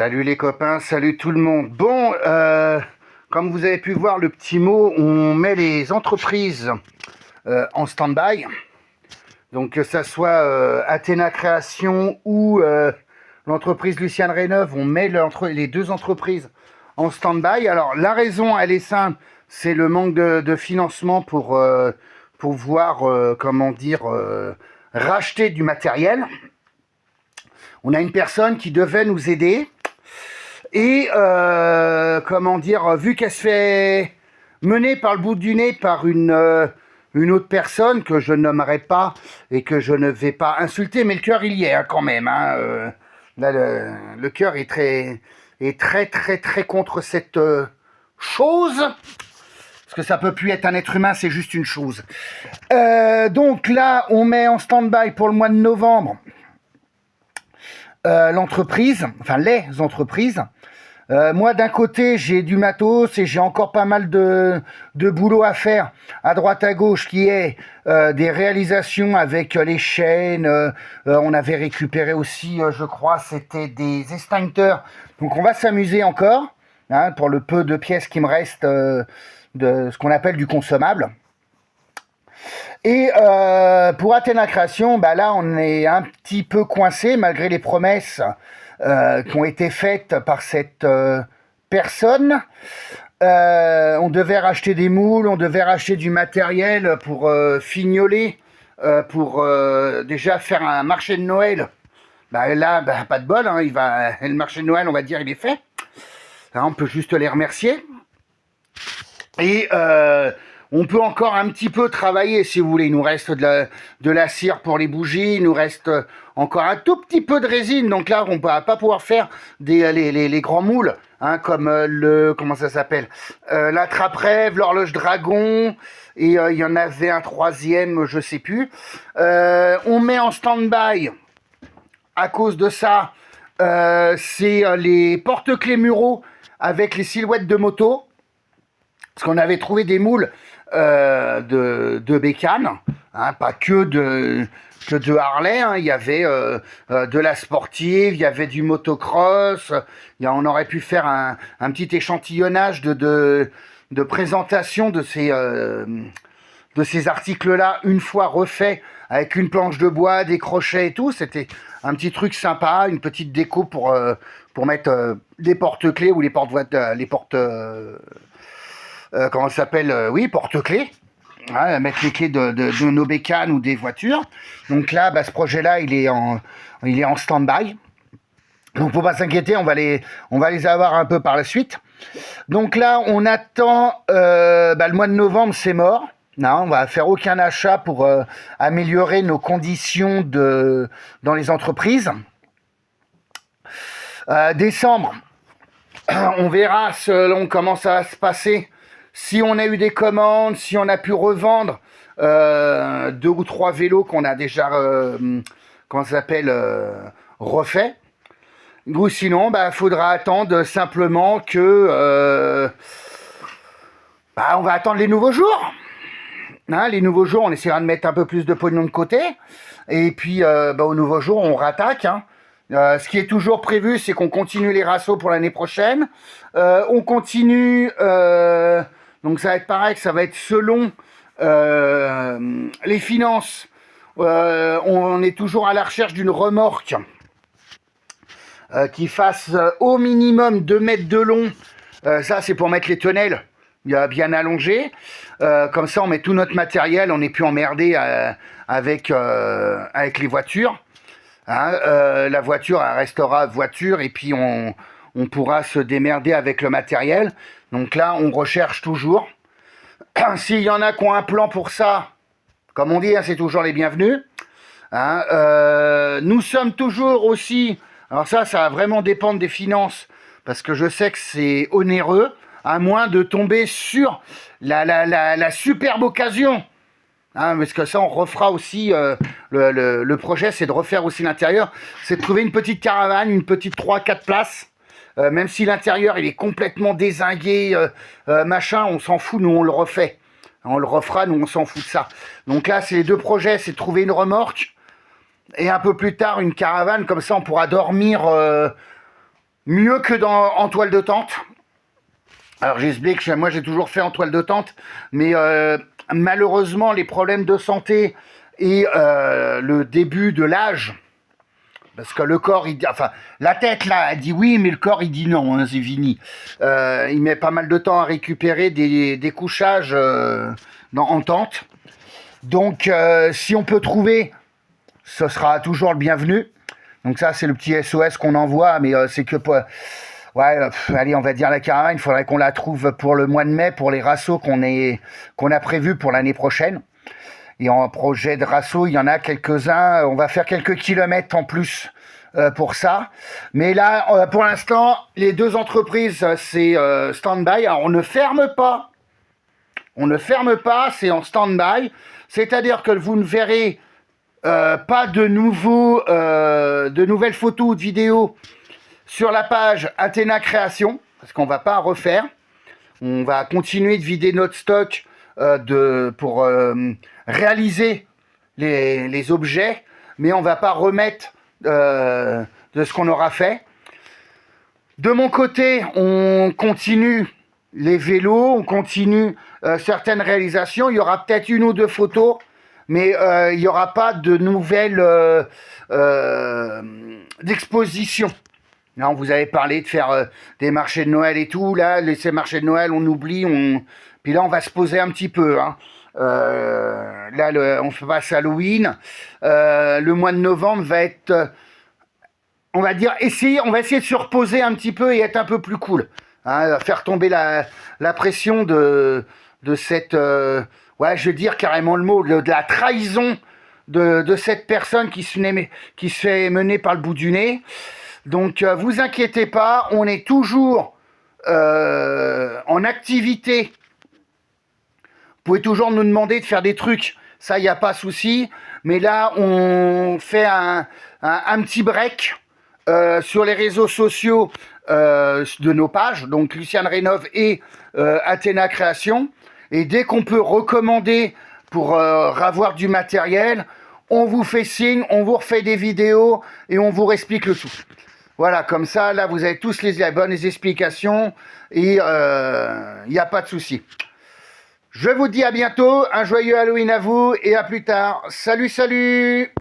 Salut les copains, salut tout le monde. Bon, comme vous avez pu voir le petit mot, on met les entreprises en stand-by. Donc que ça soit Athéna Création ou l'entreprise Luciane Rénov, on met les deux entreprises en stand-by. Alors la raison, elle est simple, c'est le manque de financement pour pouvoir, racheter du matériel. On a une personne qui devait nous aider. Et vu qu'elle se fait mener par le bout du nez par une autre personne que je nommerai pas et que je ne vais pas insulter, mais le cœur il y est quand même. Là, le cœur est très contre cette chose, parce que ça peut plus être un être humain, c'est juste une chose. Donc là, on met en stand-by pour le mois de novembre l'entreprise, enfin les entreprises. Moi, d'un côté, j'ai du matos et j'ai encore pas mal de boulot à faire à droite à gauche, qui est des réalisations avec les chaînes. On avait récupéré aussi, je crois, c'était des extincteurs. Donc, on va s'amuser encore, pour le peu de pièces qui me restent de ce qu'on appelle du consommable. Et pour Athéna Création, là, on est un petit peu coincé, malgré les promesses qui ont été faites par cette personne. On devait racheter des moules, on devait racheter du matériel pour fignoler, pour déjà faire un marché de Noël. Là, pas de bol, le marché de Noël, on va dire, il est fait. Là, on peut juste les remercier. Et on peut encore un petit peu travailler, si vous voulez. Il nous reste de la cire pour les bougies, il nous reste encore un tout petit peu de résine. Donc là, on ne va pas pouvoir faire les grands moules, comme l'attrape-rêve, l'horloge dragon, et il y en avait un troisième, je sais plus. On met en stand-by, à cause de ça, c'est les porte-clés muraux avec les silhouettes de moto. Parce qu'on avait trouvé des moules de bécane, pas que de Harley. Il y avait de la sportive, il y avait du motocross. On aurait pu faire un petit échantillonnage de présentation de ces articles-là, une fois refaits, avec une planche de bois, des crochets et tout. C'était un petit truc sympa, une petite déco pour mettre des porte-clés ou les porte-clés, mettre les clés de nos bécanes ou des voitures. Donc là, ce projet-là, il est en stand-by. Donc faut pas s'inquiéter, on va les avoir un peu par la suite. Donc là, on attend le mois de novembre, c'est mort. Non, on va faire aucun achat pour améliorer nos conditions dans les entreprises. Décembre, on verra selon comment ça va se passer. Si on a eu des commandes, si on a pu revendre 2 ou 3 vélos qu'on a déjà refait, ou sinon faudra attendre simplement que on va attendre les nouveaux jours. Les nouveaux jours, on essaiera de mettre un peu plus de pognon de côté, et puis aux nouveaux jours on rattaque. Ce qui est toujours prévu, c'est qu'on continue les rassos pour l'année prochaine. On continue, donc ça va être pareil, ça va être selon les finances. On est toujours à la recherche d'une remorque qui fasse au minimum 2 mètres de long. Ça, c'est pour mettre les tonnelles bien allongées. Comme ça, on met tout notre matériel, on n'est plus emmerdé avec les voitures. La voiture, elle restera voiture, et puis on pourra se démerder avec le matériel. Donc là, on recherche toujours. S'il y en a qui ont un plan pour ça, comme on dit, c'est toujours les bienvenus. Nous sommes toujours aussi... Alors ça va vraiment dépendre des finances, parce que je sais que c'est onéreux, à moins de tomber sur la superbe occasion. Parce que ça, on refera aussi, le projet, c'est de refaire aussi l'intérieur, c'est de trouver une petite caravane, une petite 3-4 places, même si l'intérieur, il est complètement dézingué, on s'en fout, nous, on le refait. On le refera, nous, on s'en fout de ça. Donc là, c'est les 2 projets, c'est de trouver une remorque, et un peu plus tard, une caravane, comme ça, on pourra dormir mieux que en toile de tente. Alors j'explique, moi j'ai toujours fait en toile de tente, mais malheureusement les problèmes de santé et le début de l'âge, parce que le corps, enfin la tête là, elle dit oui, mais le corps il dit non, hein, c'est fini. Il met pas mal de temps à récupérer des couchages en tente. Donc si on peut trouver, ce sera toujours le bienvenu. Donc ça c'est le petit SOS qu'on envoie, mais c'est que pour... Ouais, allez, on va dire la caravane, il faudrait qu'on la trouve pour le mois de mai, pour les rassos qu'on a prévus pour l'année prochaine. Et en projet de rasso, il y en a quelques-uns. On va faire quelques kilomètres en plus pour ça. Mais là, pour l'instant, les deux entreprises, c'est stand-by. Alors, on ne ferme pas. On ne ferme pas, c'est en stand-by. C'est-à-dire que vous ne verrez pas de nouvelles photos ou de vidéos sur la page Athéna Création, parce qu'on ne va pas refaire. On va continuer de vider notre stock pour réaliser les objets, mais on ne va pas remettre de ce qu'on aura fait. De mon côté, on continue les vélos, on continue certaines réalisations. Il y aura peut-être une ou deux photos, mais il n'y aura pas de nouvelles d'exposition. Là, on vous avait parlé de faire des marchés de Noël et tout. Là, ces marchés de Noël, on oublie. Puis là, on va se poser un petit peu. Hein. Là, on passe Halloween. Le mois de novembre va être, on va dire, on va essayer de se reposer un petit peu et être un peu plus cool. Hein, faire tomber la pression de cette... ouais, je veux dire carrément le mot, de la trahison de cette personne qui se fait mener par le bout du nez. Donc, vous inquiétez pas, on est toujours en activité. Vous pouvez toujours nous demander de faire des trucs, ça, il n'y a pas de souci. Mais là, on fait un petit break sur les réseaux sociaux de nos pages, donc Luciane Rénov et Athéna Création. Et dès qu'on peut recommander pour avoir du matériel, on vous fait signe, on vous refait des vidéos et on vous explique le tout. Voilà, comme ça, là, vous avez tous les bonnes explications et il n'y a pas de souci. Je vous dis à bientôt, un joyeux Halloween à vous et à plus tard. Salut, salut!